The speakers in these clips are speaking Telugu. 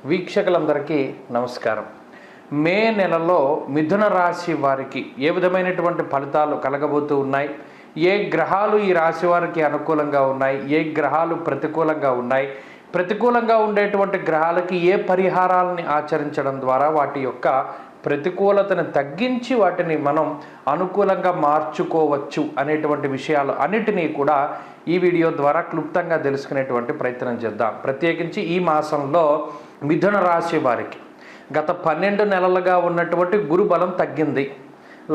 వీక్షకులందరికీ నమస్కారం. మే నెలలో మిథున రాశి వారికి ఏ విధమైనటువంటి ఫలితాలు కలగబోతూ ఉన్నాయి, ఏ గ్రహాలు ఈ రాశి వారికి అనుకూలంగా ఉన్నాయి, ఏ గ్రహాలు ప్రతికూలంగా ఉన్నాయి, ప్రతికూలంగా ఉండేటువంటి గ్రహాలకి ఏ పరిహారాలని ఆచరించడం ద్వారా వాటి యొక్క ప్రతికూలతను తగ్గించి వాటిని మనం అనుకూలంగా మార్చుకోవచ్చు అనేటువంటి విషయాలు అన్నిటినీ కూడా ఈ వీడియో ద్వారా క్లుప్తంగా తెలుసుకునేటువంటి ప్రయత్నం చేద్దాం. ప్రత్యేకించి ఈ మాసంలో మిథున రాశి వారికి గత 12 నెలలుగా ఉన్నటువంటి గురు బలం తగ్గింది.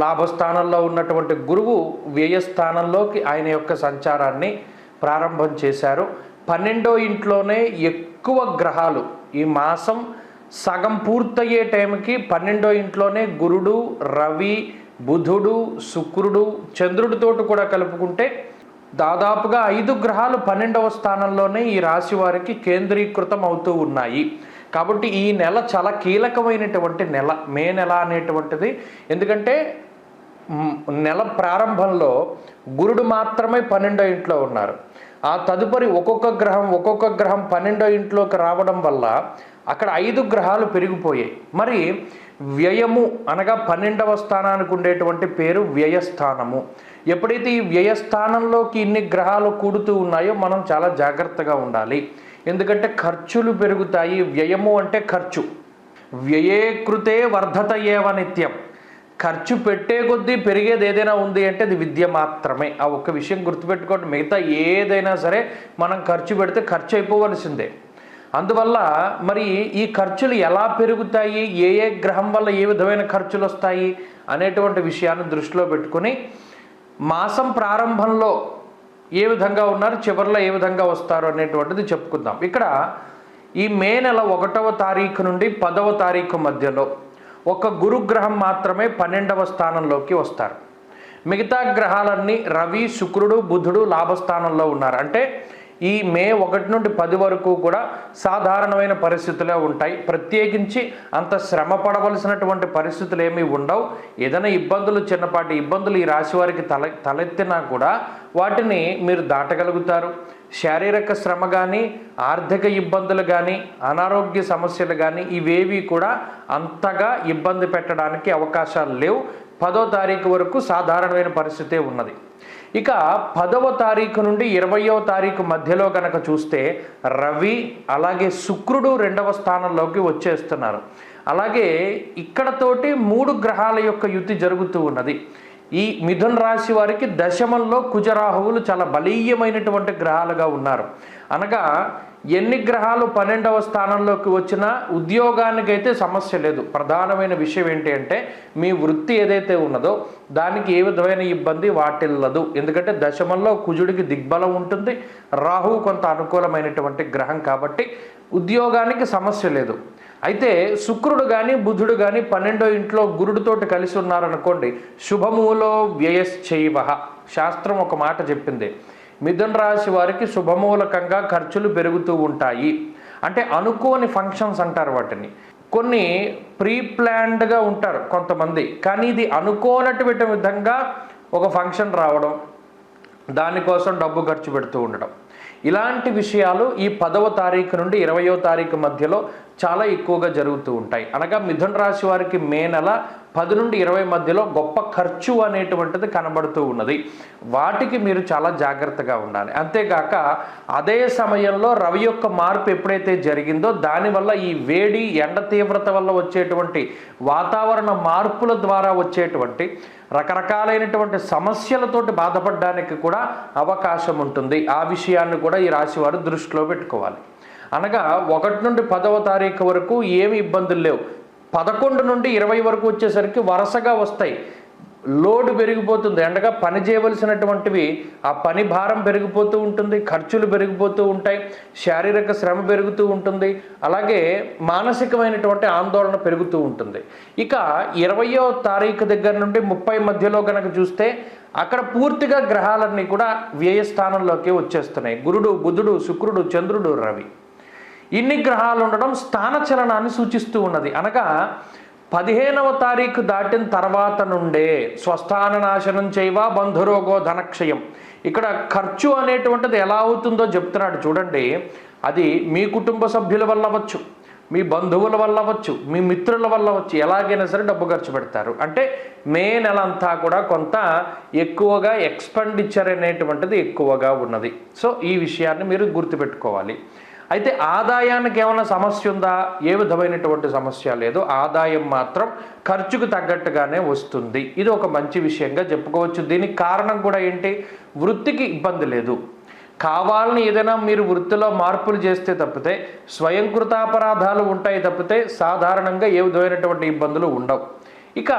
లాభస్థానంలో ఉన్నటువంటి గురువు వ్యయస్థానంలోకి ఆయన యొక్క సంచారాన్ని ప్రారంభం చేశారు. 12వ ఇంట్లోనే ఎక్కువ గ్రహాలు ఈ మాసం సగం పూర్తయ్యే టైంకి 12వ ఇంట్లోనే గురుడు, రవి, బుధుడు, శుక్రుడు, చంద్రుడితోటి కూడా కలుపుకుంటే దాదాపుగా 5 గ్రహాలు 12వ స్థానంలోనే ఈ రాశి వారికి కేంద్రీకృతం అవుతూ ఉన్నాయి. కాబట్టి ఈ నెల చాలా కీలకమైనటువంటి నెల, మే నెల అనేటువంటిది. ఎందుకంటే నెల ప్రారంభంలో గురుడు మాత్రమే 12వ ఇంట్లో ఉన్నారు. ఆ తదుపరి ఒక్కొక్క గ్రహం 12వ ఇంట్లోకి రావడం వల్ల అక్కడ 5 గ్రహాలు పెరిగిపోయాయి. మరి వ్యయము అనగా 12వ స్థానానికి ఉండేటువంటి పేరు వ్యయస్థానము. ఎప్పుడైతే ఈ వ్యయస్థానంలోకి ఇన్ని గ్రహాలు కూడుతూ ఉన్నాయో మనం చాలా జాగ్రత్తగా ఉండాలి. ఎందుకంటే ఖర్చులు పెరుగుతాయి. వ్యయము అంటే ఖర్చు. వ్యయే కృతే వర్ధత ఏవ నిత్యం. ఖర్చు పెట్టే కొద్దీ పెరిగేది ఏదైనా ఉంది అంటే అది విద్య మాత్రమే. ఆ ఒక్క విషయం గుర్తుపెట్టుకోండి. మిగతా ఏదైనా సరే మనం ఖర్చు పెడితే ఖర్చు అయిపోవలసిందే. అందువల్ల మరి ఈ ఖర్చులు ఎలా పెరుగుతాయి, ఏ గ్రహం వల్ల ఏ విధమైన ఖర్చులు వస్తాయి అనేటువంటి విషయాన్ని దృష్టిలో పెట్టుకుని మాసం ప్రారంభంలో ఏ విధంగా ఉన్నారు, చివరిలో ఏ విధంగా వస్తారు అనేటువంటిది చెప్పుకుందాం. ఇక్కడ ఈ మే నెల 1వ తారీఖు నుండి 10వ తారీఖు మధ్యలో ఒక గురుగ్రహం మాత్రమే 12వ స్థానంలోకి వస్తారు. మిగతా గ్రహాలన్నీ రవి, శుక్రుడు, బుధుడు లాభస్థానంలో ఉన్నారు. అంటే ఈ మే 1 నుండి 10 వరకు కూడా సాధారణమైన పరిస్థితులే ఉంటాయి. ప్రత్యేకించి అంత శ్రమ పడవలసినటువంటి పరిస్థితులు ఏమీ ఉండవు. ఏదైనా ఇబ్బందులు, చిన్నపాటి ఇబ్బందులు ఈ రాశి వారికి తలెత్తినా కూడా వాటిని మీరు దాటగలుగుతారు. శారీరక శ్రమ కానీ, ఆర్థిక ఇబ్బందులు కానీ, అనారోగ్య సమస్యలు కానీ ఇవేవి కూడా అంతగా ఇబ్బంది పెట్టడానికి అవకాశాలు లేవు. 10వ తారీఖు వరకు సాధారణమైన పరిస్థితే ఉన్నది. ఇక 10వ తారీఖు నుండి 20వ తారీఖు మధ్యలో కనుక చూస్తే రవి అలాగే శుక్రుడు 2వ స్థానంలోకి వచ్చేస్తున్నారు. అలాగే ఇక్కడతోటి 3 గ్రహాల యొక్క యుతి జరుగుతూ ఉన్నది. ఈ మిథున రాశి వారికి దశమంలో కుజరాహువులు చాలా బలీయమైనటువంటి గ్రహాలుగా ఉన్నారు. అనగా ఎన్ని గ్రహాలు 12వ స్థానంలోకి వచ్చినా ఉద్యోగానికైతే సమస్య లేదు. ప్రధానమైన విషయం ఏంటి అంటే మీ వృత్తి ఏదైతే ఉన్నదో దానికి ఏ విధమైన ఇబ్బంది వాటిల్లదు. ఎందుకంటే దశమంలో కుజుడికి దిగ్బలం ఉంటుంది, రాహువు కొంత అనుకూలమైనటువంటి గ్రహం కాబట్టి ఉద్యోగానికి సమస్య లేదు. అయితే శుక్రుడు కానీ బుధుడు కానీ 12వ ఇంట్లో గురుడితోటి కలిసి ఉన్నారనుకోండి, శుభమూలో వ్యయశ్చైవ. శాస్త్రం ఒక మాట చెప్పింది, మిథున రాశి వారికి శుభమూలకంగా ఖర్చులు పెరుగుతూ ఉంటాయి. అంటే అనుకోని ఫంక్షన్స్ అంటారు వాటిని. కొన్ని ప్రీ ప్లాన్డ్గా ఉంటారు కొంతమంది, కానీ ఇది అనుకోనటువంటి విధంగా ఒక ఫంక్షన్ రావడం, దానికోసం డబ్బు ఖర్చు పెడుతూ ఉండడం, ఇలాంటి విషయాలు ఈ 10వ తారీఖు నుండి 20వ తారీఖు మధ్యలో చాలా ఎక్కువగా జరుగుతూ ఉంటాయి. అనగా మిథున రాశి వారికి మే నెల 10 నుండి 20 మధ్యలో గొప్ప ఖర్చు అనేటువంటిది కనబడుతూ ఉన్నది. వాటికి మీరు చాలా జాగ్రత్తగా ఉండాలి. అంతేగాక అదే సమయంలో రవి యొక్క మార్పు ఎప్పుడైతే జరిగిందో దానివల్ల ఈ వేడి, ఎండ తీవ్రత వల్ల వచ్చేటువంటి వాతావరణ మార్పుల ద్వారా వచ్చేటువంటి రకరకాలైనటువంటి సమస్యలతోటి బాధపడడానికి కూడా అవకాశం ఉంటుంది. ఆ విషయాన్ని కూడా ఈ రాశి వారు దృష్టిలో పెట్టుకోవాలి. అనగా 1 నుండి 10వ తారీఖు వరకు ఏమి ఇబ్బందులు లేవు. 11 నుండి 20 వరకు వచ్చేసరికి వరుసగా వస్తాయి. లోడ్ పెరిగిపోతుంది. అండగా పని చేయవలసినటువంటివి ఆ పని భారం పెరిగిపోతూ ఉంటుంది, ఖర్చులు పెరిగిపోతూ ఉంటాయి, శారీరక శ్రమ పెరుగుతూ ఉంటుంది, అలాగే మానసికమైనటువంటి ఆందోళన పెరుగుతూ ఉంటుంది. ఇక 20వ తారీఖు దగ్గర నుండి 30 మధ్యలో కనుక చూస్తే అక్కడ పూర్తిగా గ్రహాలన్నీ కూడా వ్యయస్థానంలోకి వచ్చేస్తున్నాయి. గురుడు, బుధుడు, శుక్రుడు, చంద్రుడు, రవి. ఇన్ని గ్రహాలు ఉండడం స్థానచలనాన్ని సూచిస్తూ ఉన్నది. అనగా 15వ తారీఖు దాటిన తర్వాత నుండే స్వస్థాన నాశనం చేయవ బంధురోగో ధనక్షయం. ఇక్కడ ఖర్చు అనేటువంటిది ఎలా అవుతుందో చెప్తున్నాడు చూడండి. అది మీ కుటుంబ సభ్యుల వల్ల అవ్వచ్చు, మీ బంధువుల వల్ల అవ్వచ్చు, మీ మిత్రుల వల్ల అవ్వచ్చు, ఎలాగైనా సరే డబ్బు ఖర్చు పెడతారు. అంటే మే నెల అంతా కూడా కొంత ఎక్కువగా ఎక్స్పెండిచర్ అనేటువంటిది ఎక్కువగా ఉన్నది. సో ఈ విషయాన్ని మీరు గుర్తుపెట్టుకోవాలి. అయితే ఆదాయానికి ఏమైనా సమస్య ఉందా? ఏ విధమైనటువంటి సమస్య లేదు. ఆదాయం మాత్రం ఖర్చుకు తగ్గట్టుగానే వస్తుంది. ఇది ఒక మంచి విషయంగా చెప్పుకోవచ్చు. దీనికి కారణం కూడా ఏంటి? వృత్తికి ఇబ్బంది లేదు. కావాలని ఏదైనా మీరు వృత్తిలో మార్పులు చేస్తే తప్పితే, స్వయంకృతాపరాధాలు ఉంటాయి తప్పితే సాధారణంగా ఏ విధమైనటువంటి ఇబ్బందులు ఉండవు. ఇక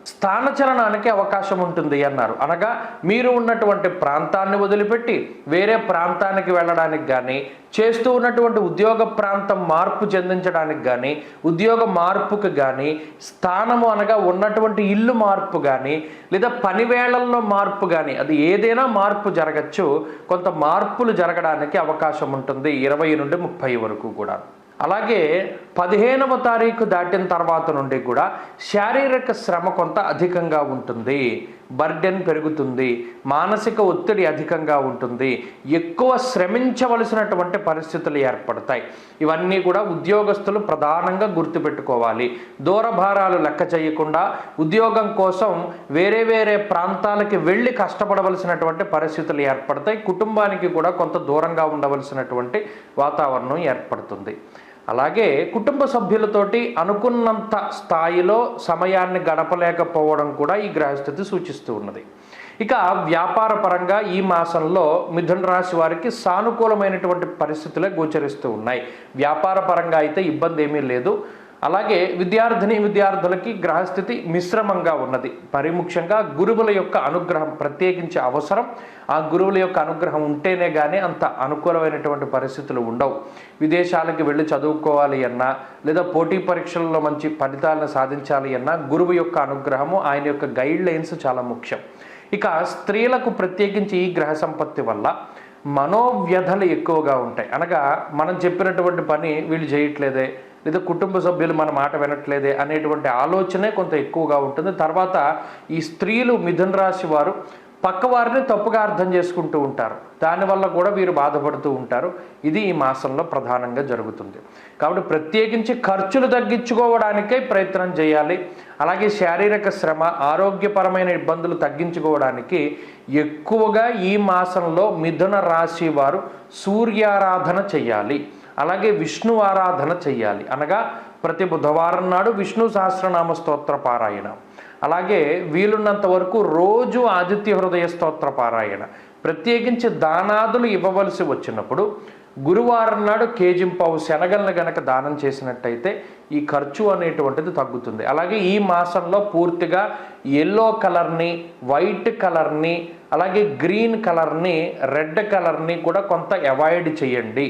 స్థానచలనానికి అవకాశం ఉంటుంది అన్నారు. అనగా మీరు ఉన్నటువంటి ప్రాంతాన్ని వదిలిపెట్టి వేరే ప్రాంతానికి వెళ్ళడానికి కానీ, చేస్తూ ఉన్నటువంటి ఉద్యోగ ప్రాంతం మార్పు చెందించడానికి కానీ, ఉద్యోగ మార్పుకు కానీ, స్థానము అనగా ఉన్నటువంటి ఇల్లు మార్పు కానీ, లేదా పని వేళల్లో మార్పు కానీ, అది ఏదైనా మార్పు జరగచ్చు. కొంత మార్పులు జరగడానికి అవకాశం ఉంటుంది 20 నుండి 30 వరకు కూడా. అలాగే 15వ తారీఖు దాటిన తర్వాత నుండి కూడా శారీరక శ్రమ కొంత అధికంగా ఉంటుంది, బర్డెన్ పెరుగుతుంది, మానసిక ఒత్తిడి అధికంగా ఉంటుంది, ఎక్కువ శ్రమించవలసినటువంటి పరిస్థితులు ఏర్పడతాయి. ఇవన్నీ కూడా ఉద్యోగస్తులు ప్రధానంగా గుర్తుపెట్టుకోవాలి. దూరభారాలు లెక్క చేయకుండా ఉద్యోగం కోసం వేరే వేరే ప్రాంతాలకి వెళ్ళి కష్టపడవలసినటువంటి పరిస్థితులు ఏర్పడతాయి. కుటుంబానికి కూడా కొంత దూరంగా ఉండవలసినటువంటి వాతావరణం ఏర్పడుతుంది. అలాగే కుటుంబ సభ్యులతోటి అనుకున్నంత స్థాయిలో సమయాన్ని గడపలేకపోవడం కూడా ఈ గ్రహస్థితి సూచిస్తూ ఉన్నది. ఇక వ్యాపార పరంగా ఈ మాసంలో మిథున రాశి వారికి సానుకూలమైనటువంటి పరిస్థితులే గోచరిస్తూ ఉన్నాయి. వ్యాపార పరంగా అయితే ఇబ్బంది ఏమీ లేదు. అలాగే విద్యార్థులకి గ్రహస్థితి మిశ్రమంగా ఉన్నది. ముఖ్యంగా గురువుల యొక్క అనుగ్రహం ప్రత్యేకించి అవసరం. ఆ గురువుల యొక్క అనుగ్రహం ఉంటేనే కానీ అంత అనుకూలమైనటువంటి పరిస్థితులు ఉండవు. విదేశాలకు వెళ్ళి చదువుకోవాలి అన్నా, లేదా పోటీ పరీక్షల్లో మంచి ఫలితాలను సాధించాలి అన్నా గురువు యొక్క అనుగ్రహము, ఆయన యొక్క గైడ్ లైన్స్ చాలా ముఖ్యం. ఇక స్త్రీలకు ప్రత్యేకించి ఈ గ్రహ సంపత్తి వల్ల మనోవ్యధలు ఎక్కువగా ఉంటాయి. అనగా మనం చెప్పినటువంటి పని వీళ్ళు చేయట్లేదే, లేదా కుటుంబ సభ్యులు మన మాట వినట్లేదే అనేటువంటి ఆలోచనే కొంత ఎక్కువగా ఉంటుంది. తర్వాత ఈ స్త్రీలు మిథున రాశి వారు పక్కవారిని తప్పుగా అర్థం చేసుకుంటూ ఉంటారు. దానివల్ల కూడా వీరు బాధపడుతూ ఉంటారు. ఇది ఈ మాసంలో ప్రధానంగా జరుగుతుంది. కాబట్టి ప్రత్యేకించి ఖర్చులు తగ్గించుకోవడానికే ప్రయత్నం చేయాలి. అలాగే శారీరక శ్రమ, ఆరోగ్యపరమైన ఇబ్బందులు తగ్గించుకోవడానికి ఎక్కువగా ఈ మాసంలో మిథున రాశి వారు సూర్యారాధన చేయాలి. అలాగే విష్ణు ఆరాధన చెయ్యాలి. అనగా ప్రతి బుధవారం నాడు విష్ణు సహస్రనామ స్తోత్ర పారాయణ, అలాగే వీలున్నంత వరకు రోజు ఆదిత్య హృదయ స్తోత్ర పారాయణ. ప్రత్యేకించి దానాదులు ఇవ్వవలసి వచ్చినప్పుడు గురువారం నాడు కేజింపావు శనగలను గనక దానం చేసినట్టయితే ఈ ఖర్చు అనేటువంటిది తగ్గుతుంది. అలాగే ఈ మాసంలో పూర్తిగా ఎల్లో కలర్ని, వైట్ కలర్ని, అలాగే గ్రీన్ కలర్ని, రెడ్ కలర్ని కూడా కొంత అవాయిడ్ చేయండి.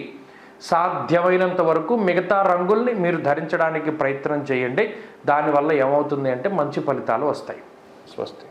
సాధ్యమైనంత వరకు మిగతా రంగుల్ని మీరు ధరించడానికి ప్రయత్నం చేయండి. దానివల్ల ఏమవుతుంది అంటే మంచి ఫలితాలు వస్తాయి. స్వస్తి.